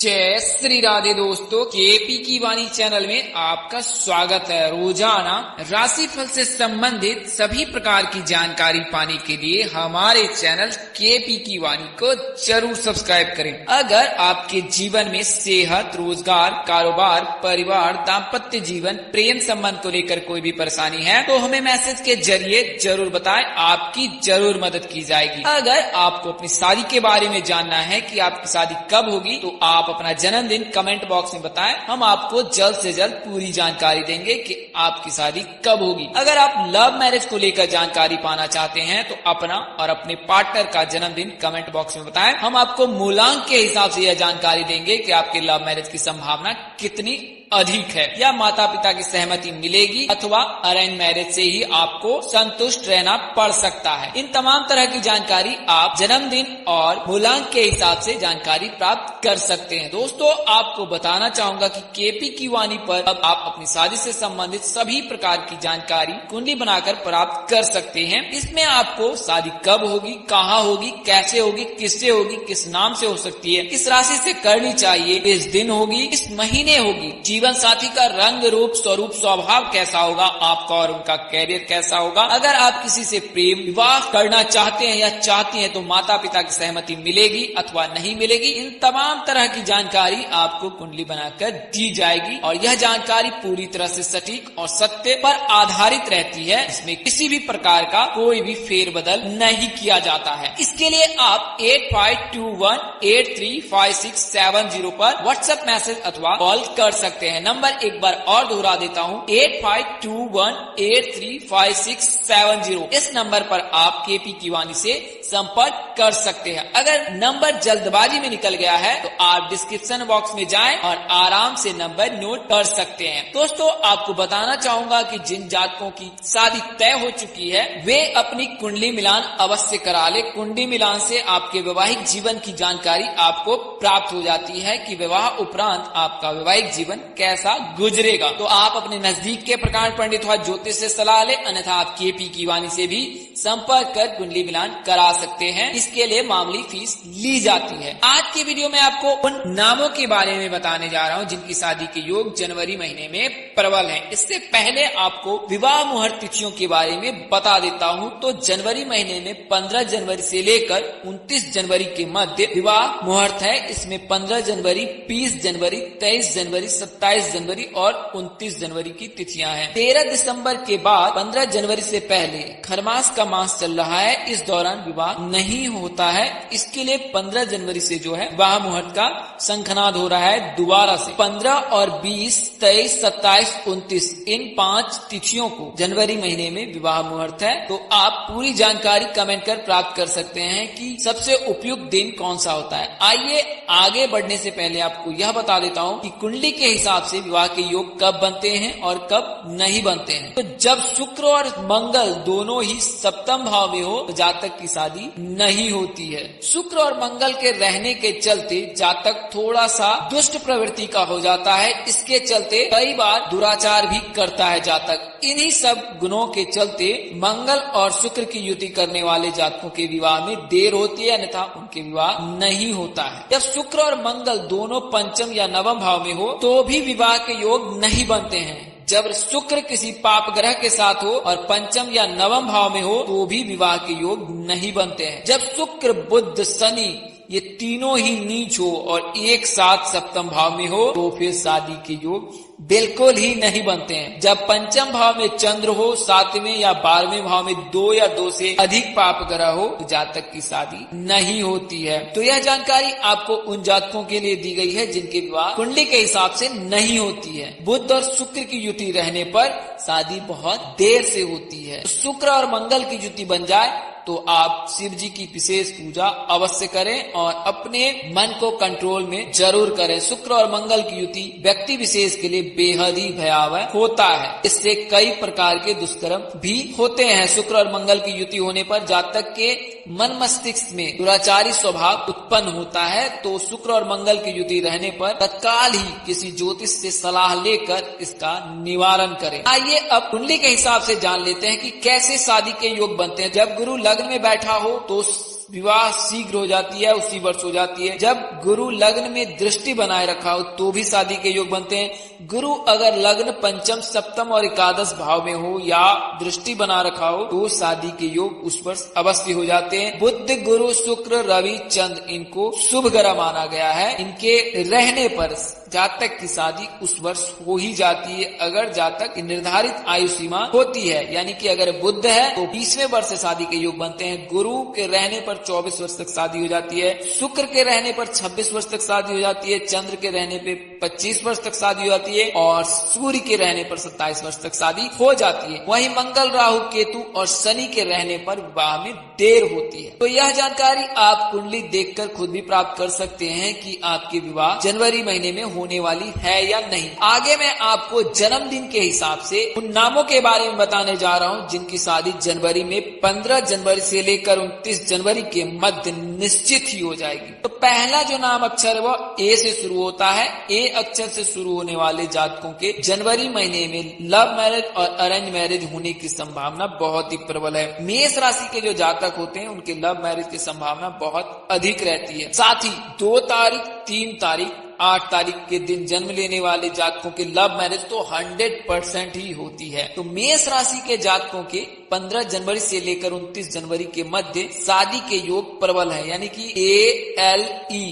जय श्री राधे दोस्तों, केपी की वाणी चैनल में आपका स्वागत है। रोजाना राशिफल से संबंधित सभी प्रकार की जानकारी पाने के लिए हमारे चैनल केपी की वाणी को जरूर सब्सक्राइब करें। अगर आपके जीवन में सेहत, रोजगार, कारोबार, परिवार, दाम्पत्य जीवन, प्रेम संबंध को लेकर कोई भी परेशानी है तो हमें मैसेज के जरिए जरूर बताएं, आपकी जरूर मदद की जाएगी। अगर आपको अपनी शादी के बारे में जानना है कि आपकी शादी कब होगी तो आप अपना जन्मदिन कमेंट बॉक्स में बताएं, हम आपको जल्द से जल्द पूरी जानकारी देंगे कि आपकी शादी कब होगी। अगर आप लव मैरिज को लेकर जानकारी पाना चाहते हैं तो अपना और अपने पार्टनर का जन्मदिन कमेंट बॉक्स में बताएं, हम आपको मूलांक के हिसाब से यह जानकारी देंगे कि आपके लव मैरिज की संभावना कितनी अधिक है या माता पिता की सहमति मिलेगी अथवा अरेंज मैरिज से ही आपको संतुष्ट रहना पड़ सकता है। इन तमाम तरह की जानकारी आप जन्मदिन और मूलांक के हिसाब से जानकारी प्राप्त कर सकते हैं। दोस्तों, आपको बताना चाहूंगा कि केपी की वाणी पर अब आप अपनी शादी से संबंधित सभी प्रकार की जानकारी कुंडली बनाकर प्राप्त कर सकते हैं। इसमें आपको शादी कब होगी, कहाँ होगी, कैसे होगी, किससे होगी, किस नाम से हो सकती है, किस राशि से करनी चाहिए, किस दिन होगी, किस महीने होगी, जीवन साथी का रंग रूप स्वरूप स्वभाव कैसा होगा, आपका और उनका कैरियर कैसा होगा, अगर आप किसी से प्रेम विवाह करना चाहते हैं या चाहती हैं तो माता पिता की सहमति मिलेगी अथवा नहीं मिलेगी, इन तमाम तरह की जानकारी आपको कुंडली बनाकर दी जाएगी। और यह जानकारी पूरी तरह से सटीक और सत्य पर आधारित रहती है, इसमें किसी भी प्रकार का कोई भी फेरबदल नहीं किया जाता है। इसके लिए आप 8521835670 पर व्हाट्सएप मैसेज अथवा कॉल कर सकते हैं। नंबर एक बार और दोहरा देता हूँ, 8521835670। इस नंबर पर आप केपी की वाणी से संपर्क कर सकते हैं। अगर नंबर जल्दबाजी में निकल गया है तो आप डिस्क्रिप्शन बॉक्स में जाएं और आराम से नंबर नोट कर सकते हैं। दोस्तों, आपको बताना चाहूंगा कि जिन जातकों की शादी तय हो चुकी है वे अपनी कुंडली मिलान अवश्य करा ले। कुंडली मिलान से आपके वैवाहिक जीवन की जानकारी आपको प्राप्त हो जाती है कि विवाह उपरांत आपका वैवाहिक जीवन कैसा गुजरेगा। तो आप अपने नजदीक के प्रकांड पंडित व ज्योतिष से सलाह ले, अन्यथा आप केपी की वाणी से भी संपर्क कर कुंडली मिलान करा सकते हैं। इसके लिए मामूली फीस ली जाती है। आज की वीडियो में आपको उन नामों के बारे में बताने जा रहा हूं जिनकी शादी के योग जनवरी महीने में प्रबल हैं। इससे पहले आपको विवाह मुहूर्त तिथियों के बारे में बता देता हूं। तो जनवरी महीने में 15 जनवरी से लेकर 29 जनवरी के मध्य विवाह मुहूर्त है। इसमें 15 जनवरी, 20 जनवरी, 23 जनवरी, 27 जनवरी और 29 जनवरी की तिथियां हैं। 13 दिसंबर के बाद 15 जनवरी से पहले खरमास का मास चल रहा है, इस दौरान विवाह नहीं होता है। इसके लिए 15 जनवरी से जो है विवाह मुहूर्त का शंखनाद हो रहा है दोबारा से। 15 और 20, 23, 27, 29 इन 5 तिथियों को जनवरी महीने में विवाह मुहूर्त है। तो आप पूरी जानकारी कमेंट कर प्राप्त कर सकते हैं कि सबसे उपयुक्त दिन कौन सा होता है। आइए आगे बढ़ने से पहले आपको यह बता देता हूँ कि कुंडली के हिसाब से विवाह के योग कब बनते हैं और कब नहीं बनते हैं। तो जब शुक्र और मंगल दोनों ही सप्तम भाव में हो तो जातक की शादी नहीं होती है। शुक्र और मंगल के रहने के चलते जातक थोड़ा सा दुष्ट प्रवृत्ति का हो जाता है। इसके चलते कई बार दुराचार भी करता है जातक। इन्हीं सब गुणों के चलते मंगल और शुक्र की युति करने वाले जातकों के विवाह में देर होती है, अन्यथा उनके विवाह नहीं होता है। जब शुक्र और मंगल दोनों पंचम या नवम भाव में हो तो भी विवाह के योग नहीं बनते हैं। जब शुक्र किसी पाप ग्रह के साथ हो और पंचम या नवम भाव में हो तो भी विवाह के योग नहीं बनते हैं। जब शुक्र, बुध, शनि ये तीनों ही नीच हो और एक साथ सप्तम भाव में हो तो फिर शादी के योग बिल्कुल ही नहीं बनते हैं। जब पंचम भाव में चंद्र हो, 7वें या 12वें भाव में 2 या 2 से अधिक पाप ग्रह हो तो जातक की शादी नहीं होती है। तो यह जानकारी आपको उन जातकों के लिए दी गई है जिनके विवाह कुंडली के हिसाब से नहीं होती है। बुध और शुक्र की युति रहने पर शादी बहुत देर से होती है। तो शुक्र और मंगल की युति बन जाए तो आप शिव जी की विशेष पूजा अवश्य करें और अपने मन को कंट्रोल में जरूर करें। शुक्र और मंगल की युति व्यक्ति विशेष के लिए बेहद ही भयावह होता है। इससे कई प्रकार के दुष्कर्म भी होते हैं। शुक्र और मंगल की युति होने पर जातक के मन मस्तिष्क में दुराचारी स्वभाव उत्पन्न होता है। तो शुक्र और मंगल की युति रहने पर तत्काल ही किसी ज्योतिष से सलाह लेकर इसका निवारण करें। आइए अब कुंडली के हिसाब से जान लेते हैं कि कैसे शादी के योग बनते हैं। जब गुरु लग्न में बैठा हो तो विवाह शीघ्र हो जाती है, उसी वर्ष हो जाती है। जब गुरु लग्न में दृष्टि बनाए रखा हो तो भी शादी के योग बनते हैं। गुरु अगर लग्न पंचम, सप्तम और एकादश भाव में हो या दृष्टि बना रखा हो तो शादी के योग उस वर्ष अवश्य हो जाते हैं। बुध, गुरु, शुक्र, रवि, चंद्र इनको शुभ ग्रह माना गया है। इनके रहने पर जातक की शादी उस वर्ष हो ही जाती है अगर जातक की निर्धारित आयु सीमा होती है। यानी कि अगर बुध है तो 20वें वर्ष से शादी के योग बनते हैं। गुरु के रहने पर 24 वर्ष तक शादी हो जाती है। शुक्र के रहने पर 26 वर्ष तक शादी हो जाती है। चंद्र के रहने पे 25 वर्ष तक शादी हो जाती है और सूर्य के रहने पर 27 वर्ष तक शादी हो जाती है। वहीं मंगल, राहु, केतु और शनि के रहने पर विवाह में देर होती है। तो यह जानकारी आप कुंडली देखकर खुद भी प्राप्त कर सकते हैं कि आपके विवाह जनवरी महीने में होने वाली है या नहीं। आगे मैं आपको जन्मदिन के हिसाब से उन नामों के बारे में बताने जा रहा हूँ जिनकी शादी जनवरी में 15 जनवरी से लेकर 29 जनवरी के मध्य निश्चित ही हो जाएगी। तो पहला जो नाम अक्षर है वो ए से शुरू होता है। ए अक्षर से शुरू होने वाले जातकों के जनवरी महीने में लव मैरिज और अरेंज मैरिज होने की संभावना बहुत ही प्रबल है। मेष राशि के जो जातक होते हैं उनके लव मैरिज की संभावना बहुत अधिक रहती है। साथ ही 2 तारीख, 3 तारीख, 8 तारीख के दिन जन्म लेने वाले जातकों के लव मैरिज तो 100% ही होती है। तो मेष राशि के जातकों के 15 जनवरी से लेकर 29 जनवरी के मध्य शादी के योग प्रबल है। यानी कि ALE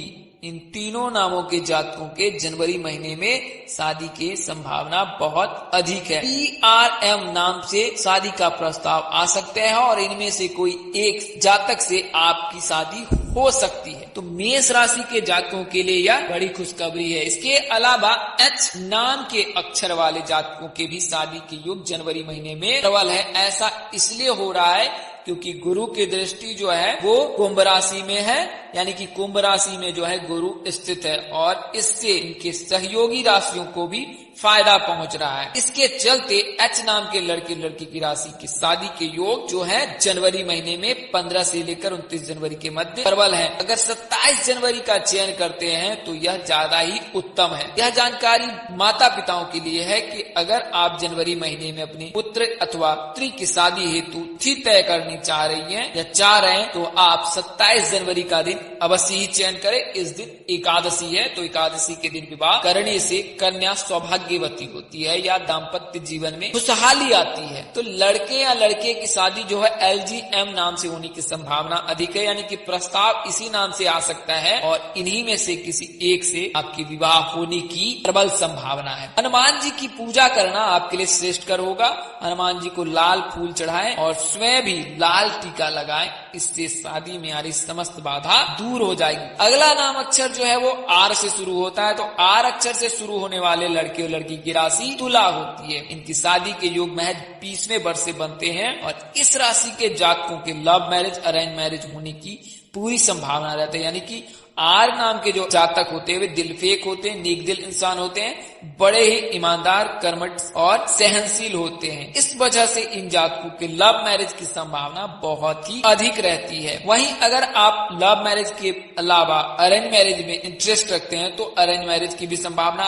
इन तीनों नामों के जातकों के जनवरी महीने में शादी की संभावना बहुत अधिक है। PRM नाम से शादी का प्रस्ताव आ सकते हैं और इनमें से कोई एक जातक से आपकी शादी हो सकती है। तो मेष राशि के जातकों के लिए यह बड़ी खुशखबरी है। इसके अलावा H नाम के अक्षर वाले जातकों के भी शादी के योग जनवरी महीने में प्रबल है। ऐसा इसलिए हो रहा है क्योंकि गुरु की दृष्टि जो है वो कुंभ राशि में है। यानी कि कुंभ राशि में जो है गुरु स्थित है और इससे इनके सहयोगी राशियों को भी फायदा पहुंच रहा है। इसके चलते H नाम के लड़के लड़की की राशि की शादी के योग जो है जनवरी महीने में 15 से लेकर 29 जनवरी के मध्य प्रबल है। अगर 27 जनवरी का चयन करते हैं तो यह ज्यादा ही उत्तम है। यह जानकारी माता पिताओं के लिए है कि अगर आप जनवरी महीने में अपने पुत्र अथवा पुत्री की शादी हेतु तिथि तय करनी चाह रही हैं या चाह रहे हैं तो आप 27 जनवरी का दिन अवश्य ही चयन करें। इस दिन एकादशी है तो एकादशी के दिन विवाह करने से कन्या सौभाग्यवती होती है या दाम्पत्य जीवन में खुशहाली आती है। तो लड़के या लड़के की शादी जो है LGM नाम से होने की संभावना अधिक है। यानी कि प्रस्ताव इसी नाम से आ सकता है और इन्हीं में से किसी एक से आपकी विवाह होने की प्रबल संभावना है। हनुमान जी की पूजा करना आपके लिए श्रेष्ठकर होगा। हनुमान जी को लाल फूल चढ़ाएं और स्वयं भी लाल टीका लगाएं। इससे शादी में आ रही समस्त बाधा दूर हो जाएगी। अगला नाम अक्षर जो है वो R से शुरू होता है। तो R अक्षर से शुरू होने वाले लड़के और लड़की की राशि तुला होती है। इनकी शादी के योग महज 20वें वर्ष से बनते हैं और इस राशि के जातकों के लव मैरिज, अरेंज मैरिज होने की पूरी संभावना रहती है। यानी कि R नाम के जो जातक होते हैं वे दिलफेक होते हैं, नेक दिल इंसान होते हैं, बड़े ही ईमानदार, कर्मठ और सहनशील होते हैं। इस वजह से इन जातकों के लव मैरिज की संभावना बहुत ही अधिक रहती है। वहीं अगर आप लव मैरिज के अलावा अरेंज मैरिज में इंटरेस्ट रखते हैं तो अरेंज मैरिज की भी संभावना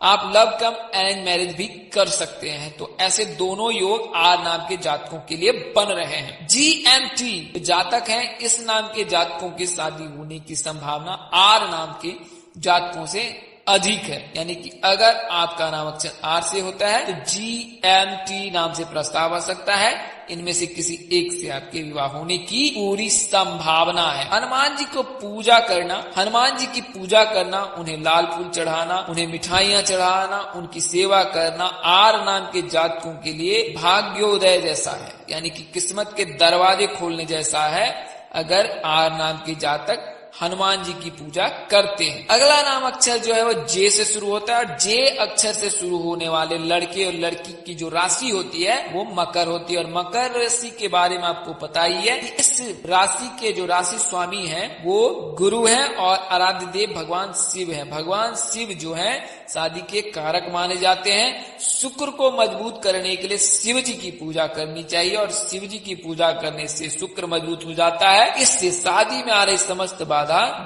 आप लव कम अरेंज मैरिज भी कर सकते हैं। तो ऐसे दोनों योग R नाम के जातकों के लिए बन रहे हैं। GMT जातक हैं, इस नाम के जातकों की शादी होने की संभावना R नाम के जातकों से अधिक है। यानी कि अगर आपका नाम अक्षर R से होता है तो GMT नाम से प्रस्ताव आ सकता है। इनमें से किसी एक से आपके विवाह होने की पूरी संभावना है। हनुमान जी को पूजा करना, हनुमान जी की पूजा करना, उन्हें लाल फूल चढ़ाना, उन्हें मिठाइयां चढ़ाना, उनकी सेवा करना R नाम के जातकों के लिए भाग्योदय जैसा है। यानी कि किस्मत के दरवाजे खोलने जैसा है अगर R नाम के जातक हनुमान जी की पूजा करते हैं। अगला नाम अक्षर जो है वो J से शुरू होता है। J अक्षर से शुरू होने वाले लड़के और लड़की की जो राशि होती है वो मकर होती है और मकर राशि के बारे में आपको पता ही है। इस राशि के जो राशि स्वामी हैं वो गुरु हैं और आराध्य देव भगवान शिव हैं। भगवान शिव जो है शादी के कारक माने जाते हैं। शुक्र को मजबूत करने के लिए शिव जी की पूजा करनी चाहिए और शिव जी की पूजा करने से शुक्र मजबूत हो जाता है। इससे शादी में आ रही समस्त बाधा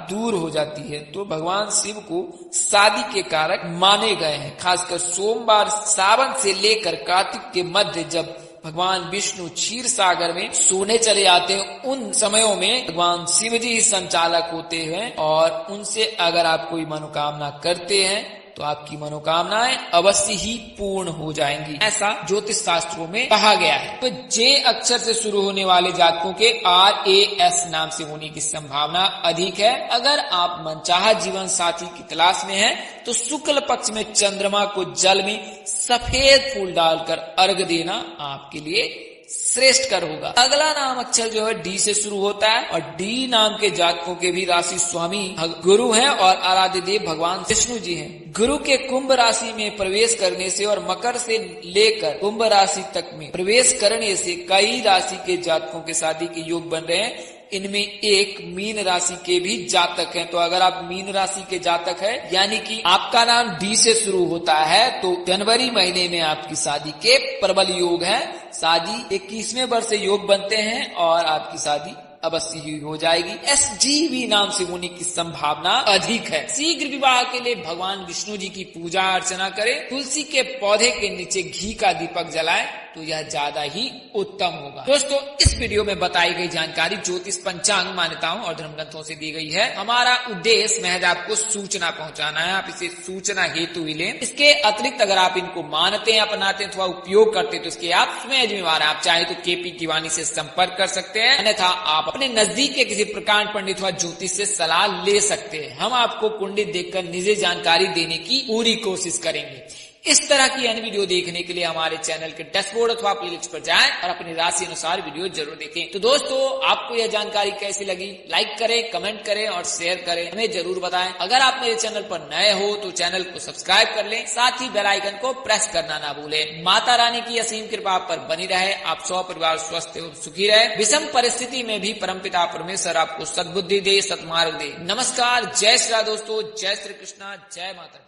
दूर हो जाती है। तो भगवान शिव को शादी के कारक माने गए हैं। खासकर सोमवार सावन से लेकर कार्तिक के मध्य जब भगवान विष्णु क्षीर सागर में सोने चले जाते हैं, उन समयों में भगवान शिव जी ही संचालक होते हैं और उनसे अगर आप कोई मनोकामना करते हैं तो आपकी मनोकामनाएं अवश्य ही पूर्ण हो जाएंगी, ऐसा ज्योतिष शास्त्रों में कहा गया है। तो जे अक्षर से शुरू होने वाले जातकों के RAS नाम से होने की संभावना अधिक है। अगर आप मनचाहा जीवन साथी की तलाश में हैं, तो शुक्ल पक्ष में चंद्रमा को जल में सफेद फूल डालकर अर्घ देना आपके लिए श्रेष्ठ कर होगा। अगला नाम अक्षर जो है डी से शुरू होता है और डी नाम के जातकों के भी राशि स्वामी गुरु हैं और आराध्य देव भगवान विष्णु जी हैं। गुरु के कुंभ राशि में प्रवेश करने से और मकर से लेकर कुंभ राशि तक में प्रवेश करने से कई राशि के जातकों के शादी के योग बन रहे हैं। इनमें एक मीन राशि के भी जातक हैं। तो अगर आप मीन राशि के जातक हैं, यानी कि आपका नाम डी से शुरू होता है, तो जनवरी महीने में आपकी शादी के प्रबल योग हैं। शादी 21वें वर्ष से योग बनते हैं और आपकी शादी अवश्य ही हो जाएगी। SGV नाम से होने की संभावना अधिक है। शीघ्र विवाह के लिए भगवान विष्णु जी की पूजा अर्चना करें। तुलसी के पौधे के नीचे घी का दीपक जलाएं तो यह ज्यादा ही उत्तम होगा। दोस्तों, इस वीडियो में बताई गई जानकारी ज्योतिष पंचांग मान्यताओं और धर्म ग्रंथों से दी गई है। हमारा उद्देश्य महज आपको सूचना पहुंचाना है, आप इसे सूचना हेतु ही लें। इसके अतिरिक्त अगर आप इनको मानते हैं, अपनाते हैं अथवा उपयोग करते हैं तो इसके आप स्वयं जिम्मेवार हैं। आप चाहे तो KP टिवानी से संपर्क कर सकते हैं, अन्यथा आप अपने नजदीक के किसी प्रकांड पंडित व ज्योतिष से सलाह ले सकते हैं। हम आपको कुंडली देखकर निजी जानकारी देने की पूरी कोशिश करेंगे। इस तरह की अन्य वीडियो देखने के लिए हमारे चैनल के डैशबोर्ड अथवा प्लेलिस्ट पर जाएं और अपनी राशि अनुसार वीडियो जरूर देखें। तो दोस्तों, आपको यह जानकारी कैसी लगी, लाइक करें, कमेंट करें और शेयर करें, हमें जरूर बताएं। अगर आप मेरे चैनल पर नए हो तो चैनल को सब्सक्राइब कर लें, साथ ही बेल आइकन को प्रेस करना ना भूलें। माता रानी की असीम कृपा आप पर बनी रहे, आप सौ परिवार स्वस्थ एवं सुखी रहे, विषम परिस्थिति में भी परमपिता परमेश्वर आपको सद्बुद्धि दे, सद्मार्ग दे। नमस्कार, जय श्री राम दोस्तों, जय श्री कृष्णा, जय माता दी।